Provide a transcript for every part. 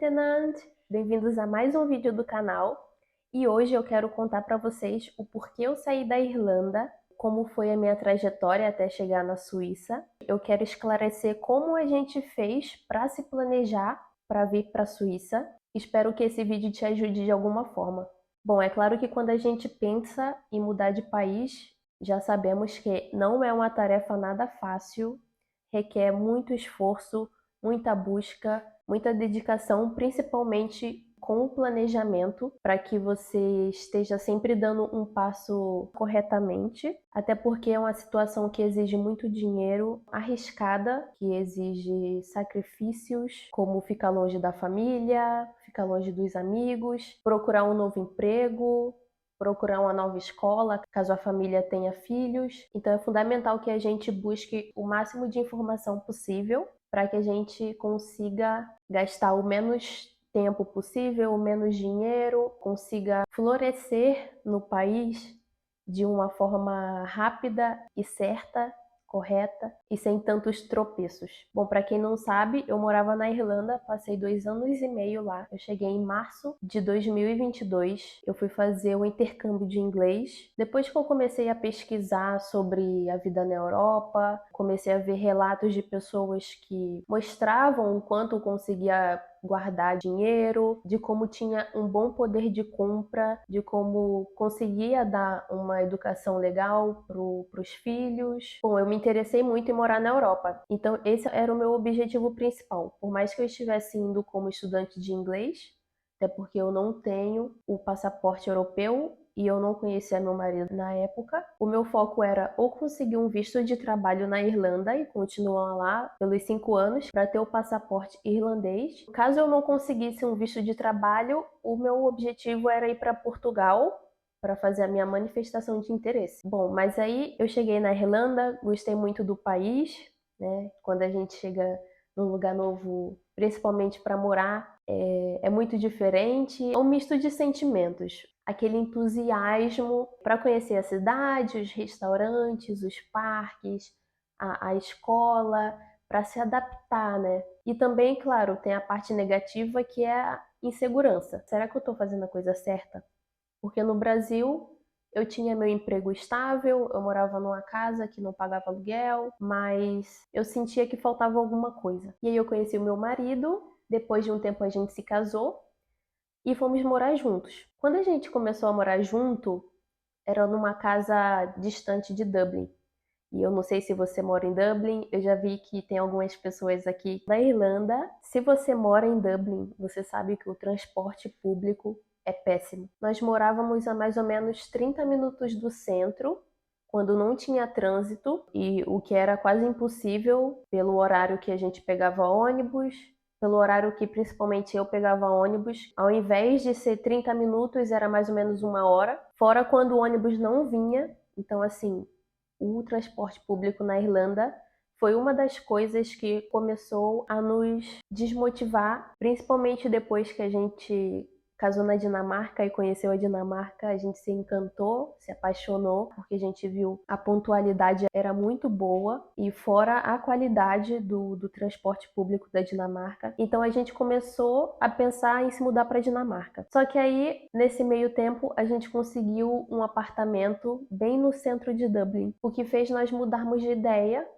Mitenant! Bem-vindos a mais um vídeo do canal. E hoje eu quero contar para vocês o porquê eu saí da Irlanda, como foi a minha trajetória até chegar na Suíça. Eu quero esclarecer como a gente fez para se planejar para vir para a Suíça. Espero que esse vídeo te ajude de alguma forma. Bom, é claro que quando a gente pensa em mudar de país, já sabemos que não é uma tarefa nada fácil, requer muito esforço, muita busca, muita dedicação, principalmente com o planejamento, para que você esteja sempre dando um passo corretamente, até porque é uma situação que exige muito dinheiro, arriscada, que exige sacrifícios, como ficar longe da família, ficar longe dos amigos, procurar um novo emprego, procurar uma nova escola, caso a família tenha filhos. Então é fundamental que a gente busque o máximo de informação possível para que a gente consiga gastar o menos tempo possível, o menos dinheiro, consiga florescer no país de uma forma rápida e certa, correta e sem tantos tropeços. Bom, para quem não sabe, eu morava na Irlanda, passei 2 anos e meio lá. Eu cheguei em março de 2022. Eu fui fazer um intercâmbio de inglês. Depois que eu comecei a pesquisar sobre a vida na Europa, comecei a ver relatos de pessoas que mostravam o quanto eu conseguia guardar dinheiro, de como tinha um bom poder de compra, de como conseguia dar uma educação legal para os filhos. Bom, eu me interessei muito em morar na Europa, então esse era o meu objetivo principal. Por mais que eu estivesse indo como estudante de inglês, até porque eu não tenho o passaporte europeu e eu não conhecia meu marido na época. O meu foco era ou conseguir um visto de trabalho na Irlanda e continuar lá pelos 5 anos para ter o passaporte irlandês. Caso eu não conseguisse um visto de trabalho, o meu objetivo era ir para Portugal para fazer a minha manifestação de interesse. Bom, mas aí eu cheguei na Irlanda, gostei muito do país, né? Quando a gente chega num lugar novo, principalmente para morar, é muito diferente. É um misto de sentimentos. Aquele entusiasmo para conhecer a cidade, os restaurantes, os parques, a escola, para se adaptar, né? E também, claro, tem a parte negativa que é a insegurança. Será que eu estou fazendo a coisa certa? Porque no Brasil eu tinha meu emprego estável, eu morava numa casa que não pagava aluguel, mas eu sentia que faltava alguma coisa. E aí eu conheci o meu marido, depois de um tempo a gente se casou e fomos morar juntos. Quando a gente começou a morar junto, era numa casa distante de Dublin. E eu não sei se você mora em Dublin, eu já vi que tem algumas pessoas aqui da Irlanda. Se você mora em Dublin, você sabe que o transporte público é péssimo. Nós morávamos a mais ou menos 30 minutos do centro, quando não tinha trânsito, e o que era quase impossível pelo horário que a gente pegava ônibus, pelo horário que principalmente eu pegava ônibus. Ao invés de ser 30 minutos, era mais ou menos 1 hora, fora quando o ônibus não vinha. Então, assim, o transporte público na Irlanda foi uma das coisas que começou a nos desmotivar, principalmente depois que a gente casou na Dinamarca e conheceu a Dinamarca, a gente se encantou, se apaixonou, porque a gente viu a pontualidade era muito boa e fora a qualidade do transporte público da Dinamarca. Então a gente começou a pensar em se mudar para a Dinamarca. Só que aí, nesse meio tempo, a gente conseguiu um apartamento bem no centro de Dublin, o que fez nós mudarmos de ideia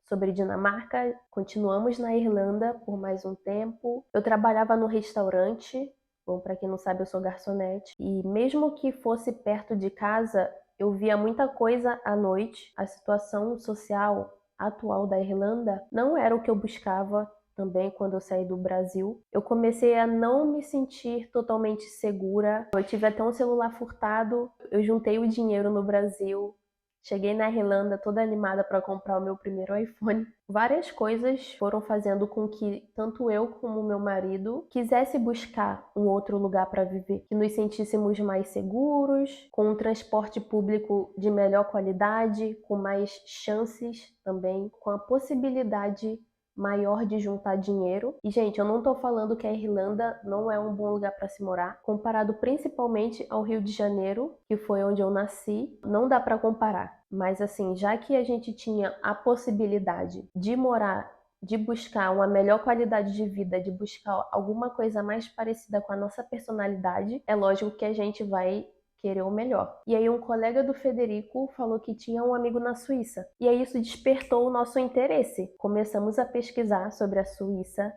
sobre Dinamarca. Continuamos na Irlanda por mais um tempo. Eu trabalhava no restaurante. Bom, para quem não sabe, eu sou garçonete. E mesmo que fosse perto de casa, eu via muita coisa à noite. A situação social atual da Irlanda não era o que eu buscava também quando eu saí do Brasil. Eu comecei a não me sentir totalmente segura. Eu tive até um celular furtado. Eu juntei o dinheiro no Brasil. Cheguei na Irlanda toda animada para comprar o meu primeiro iPhone. Várias coisas foram fazendo com que tanto eu como o meu marido quisesse buscar um outro lugar para viver, que nos sentíssemos mais seguros, com um transporte público de melhor qualidade, com mais chances também, com a possibilidade maior de juntar dinheiro. E, gente, eu não tô falando que a Irlanda não é um bom lugar para se morar, comparado principalmente ao Rio de Janeiro, que foi onde eu nasci, não dá para comparar. Mas assim, já que a gente tinha a possibilidade de morar de buscar uma melhor qualidade de vida, de buscar alguma coisa mais parecida com a nossa personalidade, é lógico que a gente vai querer o melhor. E aí um colega do Federico falou que tinha um amigo na Suíça. E aí isso despertou o nosso interesse. Começamos a pesquisar sobre a Suíça,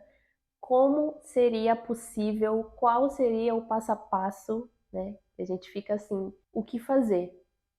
como seria possível, qual seria o passo a passo, né? A gente fica assim, o que fazer?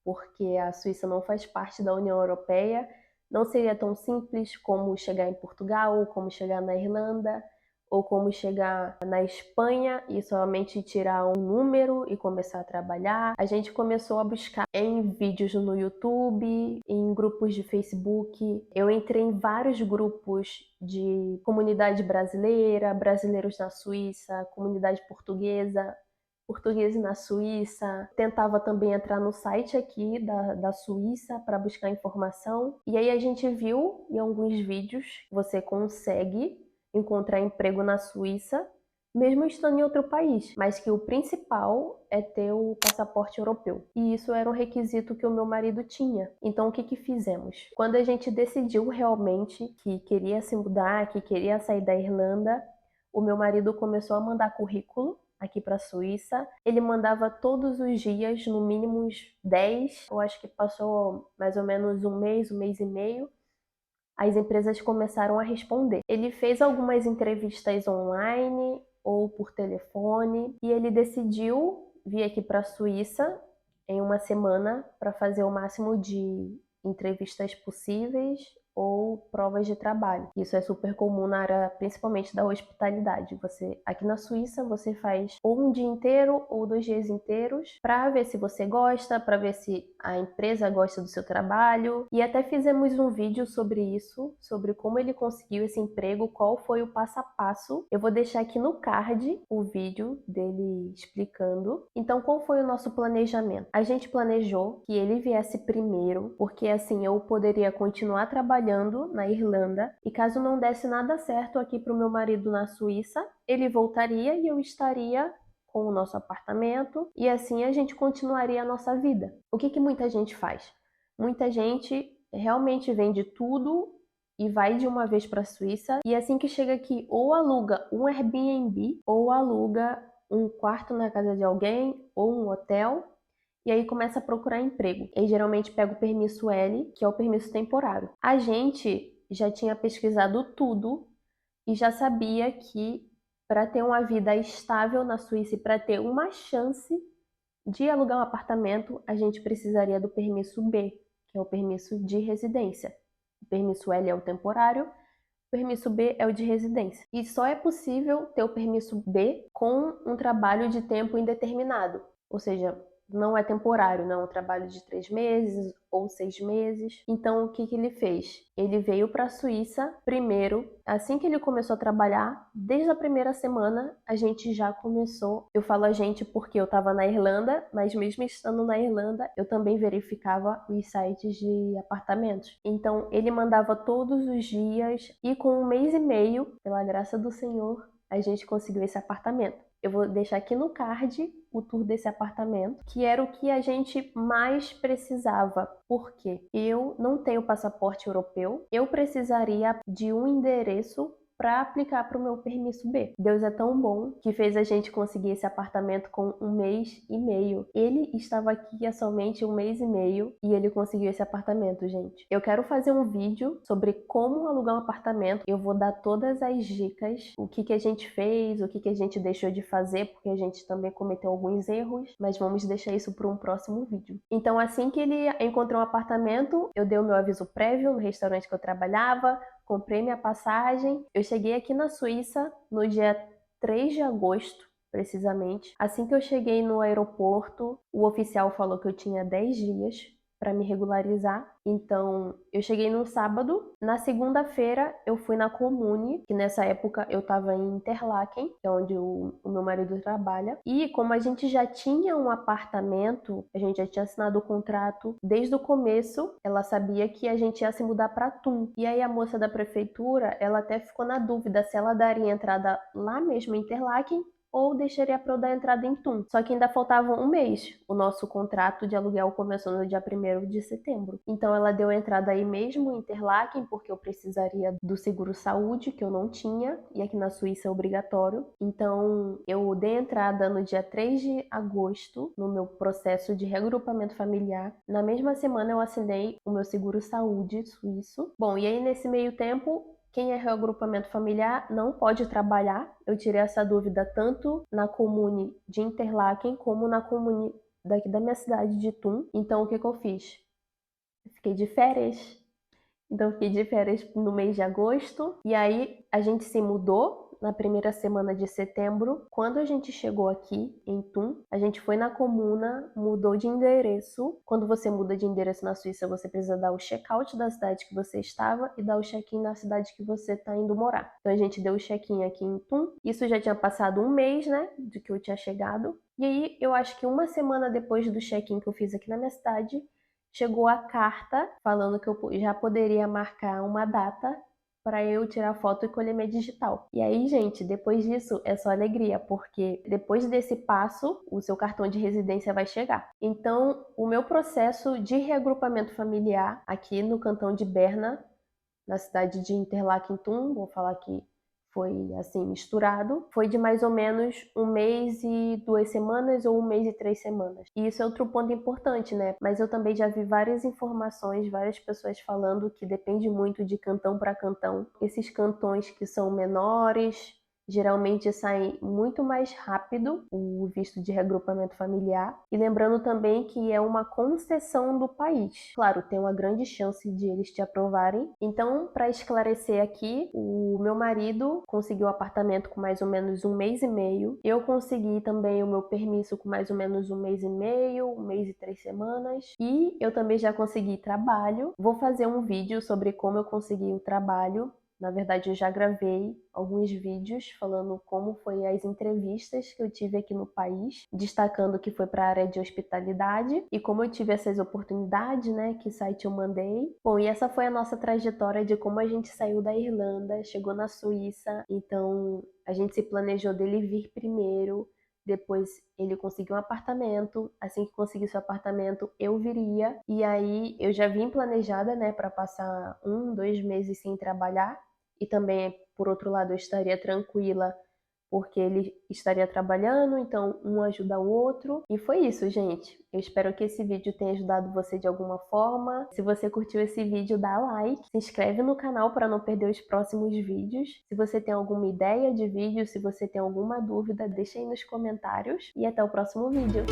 Porque a Suíça não faz parte da União Europeia, não seria tão simples como chegar em Portugal, como chegar na Irlanda, ou como chegar na Espanha e somente tirar um número e começar a trabalhar. A gente começou a buscar em vídeos no YouTube, em grupos de Facebook. Eu entrei em vários grupos de comunidade brasileira, brasileiros na Suíça, comunidade portuguesa, português na Suíça. Tentava também entrar no site aqui da Suíça para buscar informação. E aí a gente viu em alguns vídeos que você consegue encontrar emprego na Suíça, mesmo estando em outro país, mas que o principal é ter o passaporte europeu. E isso era um requisito que o meu marido tinha. Então o que que fizemos? Quando a gente decidiu realmente que queria se mudar, que queria sair da Irlanda, o meu marido começou a mandar currículo aqui para a Suíça. Ele mandava todos os dias, no mínimo uns 10. Eu acho que passou mais ou menos um mês e meio. As empresas começaram a responder. Ele fez algumas entrevistas online ou por telefone e ele decidiu vir aqui para a Suíça em uma semana para fazer o máximo de entrevistas possíveis ou provas de trabalho. Isso é super comum na área, principalmente da hospitalidade. Você, aqui na Suíça, você faz ou um dia inteiro ou 2 dias inteiros para ver se você gosta, para ver se a empresa gosta do seu trabalho. E até fizemos um vídeo sobre isso, sobre como ele conseguiu esse emprego, qual foi o passo a passo. Eu vou deixar aqui no card o vídeo dele explicando. Então, qual foi o nosso planejamento? A gente planejou que ele viesse primeiro, porque assim eu poderia continuar trabalhando na Irlanda e caso não desse nada certo aqui para o meu marido na Suíça, ele voltaria e eu estaria com o nosso apartamento e assim a gente continuaria a nossa vida. O que que muita gente faz? Muita gente realmente vende tudo e vai de uma vez para a Suíça e assim que chega aqui ou aluga um Airbnb ou aluga um quarto na casa de alguém ou um hotel e aí começa a procurar emprego. E geralmente pega o permisso L, que é o permisso temporário. A gente já tinha pesquisado tudo e já sabia que para ter uma vida estável na Suíça e para ter uma chance de alugar um apartamento, a gente precisaria do permisso B, que é o permisso de residência. O permisso L é o temporário, o permisso B é o de residência. E só é possível ter o permisso B com um trabalho de tempo indeterminado, ou seja, não é temporário, não é um trabalho de 3 meses ou 6 meses. Então, o que que ele fez? Ele veio para a Suíça primeiro. Assim que ele começou a trabalhar, desde a primeira semana, a gente já começou. Eu falo a gente porque eu estava na Irlanda, mas mesmo estando na Irlanda, eu também verificava os sites de apartamentos. Então, ele mandava todos os dias e com 1 mês e meio, pela graça do Senhor, a gente conseguiu esse apartamento. Eu vou deixar aqui no card o tour desse apartamento, que era o que a gente mais precisava. Porque eu não tenho passaporte europeu, eu precisaria de um endereço para aplicar para o meu permisso B. Deus é tão bom que fez a gente conseguir esse apartamento com 1 mês e meio. Ele estava aqui há somente 1 mês e meio e ele conseguiu esse apartamento, gente. Eu quero fazer um vídeo sobre como alugar um apartamento. Eu vou dar todas as dicas, o que que a gente fez, o que que a gente deixou de fazer, porque a gente também cometeu alguns erros, mas vamos deixar isso para um próximo vídeo. Então, assim que ele encontrou um apartamento, eu dei o meu aviso prévio no restaurante que eu trabalhava, comprei minha passagem. Eu cheguei aqui na Suíça no dia 3 de agosto, precisamente. Assim que eu cheguei no aeroporto, o oficial falou que eu tinha 10 dias para me regularizar. Então, eu cheguei no sábado. Na segunda-feira, eu fui na Comune, que nessa época eu estava em Interlaken, que é onde o meu marido trabalha. E como a gente já tinha um apartamento, a gente já tinha assinado o contrato desde o começo, ela sabia que a gente ia se mudar para Thun. E aí a moça da prefeitura, ela até ficou na dúvida se ela daria entrada lá mesmo em Interlaken ou deixaria para eu dar entrada em Tum. Só que ainda faltava um mês. O nosso contrato de aluguel começou no dia 1º de setembro. Então ela deu entrada aí mesmo em Interlaken, porque eu precisaria do seguro saúde, que eu não tinha, e aqui na Suíça é obrigatório. Então eu dei entrada no dia 3 de agosto no meu processo de reagrupamento familiar. Na mesma semana eu assinei o meu seguro saúde suíço. Bom, e aí nesse meio tempo, quem é reagrupamento familiar não pode trabalhar. Eu tirei essa dúvida tanto na comune de Interlaken como na comune daqui da minha cidade de Thun. Então o que eu fiz? Fiquei de férias. Então fiquei de férias no mês de agosto e aí a gente se mudou na primeira semana de setembro. Quando a gente chegou aqui em Thun, a gente foi na comuna, mudou de endereço. Quando você muda de endereço na Suíça, você precisa dar o check-out da cidade que você estava e dar o check-in na cidade que você está indo morar. Então a gente deu o check-in aqui em Thun. Isso já tinha passado um mês, né, de que eu tinha chegado. E aí eu acho que uma semana depois do check-in que eu fiz aqui na minha cidade, chegou a carta falando que eu já poderia marcar uma data para eu tirar foto e colher minha digital. E aí, gente, depois disso é só alegria, porque depois desse passo, o seu cartão de residência vai chegar. Então, o meu processo de reagrupamento familiar aqui no cantão de Berna, na cidade de Interlaken, vou falar que foi assim misturado, foi de mais ou menos 1 mês e 2 semanas ou 1 mês e 3 semanas. E isso é outro ponto importante, né? Mas eu também já vi várias informações, várias pessoas falando que depende muito de cantão para cantão. Esses cantões que são menores, geralmente saem muito mais rápido o visto de reagrupamento familiar. E lembrando também que é uma concessão do país. Claro, tem uma grande chance de eles te aprovarem. Então, para esclarecer aqui, o meu marido conseguiu um apartamento com mais ou menos 1 mês e meio. Eu consegui também o meu permisso com mais ou menos 1 mês e meio, 1 mês e 3 semanas. E eu também já consegui trabalho. Vou fazer um vídeo sobre como eu consegui o trabalho. Na verdade, eu já gravei alguns vídeos falando como foi as entrevistas que eu tive aqui no país, destacando que foi para a área de hospitalidade e como eu tive essas oportunidades, né, que site eu mandei. Bom, e essa foi a nossa trajetória de como a gente saiu da Irlanda, chegou na Suíça. Então, a gente se planejou dele vir primeiro, depois ele conseguiu um apartamento. Assim que conseguisse o apartamento, eu viria. E aí eu já vim planejada, né, para passar 2 meses sem trabalhar. E também, por outro lado, eu estaria tranquila porque ele estaria trabalhando, então um ajuda o outro. E foi isso, gente. Eu espero que esse vídeo tenha ajudado você de alguma forma. Se você curtiu esse vídeo, dá like, se inscreve no canal para não perder os próximos vídeos. Se você tem alguma ideia de vídeo, se você tem alguma dúvida, deixa aí nos comentários. E até o próximo vídeo.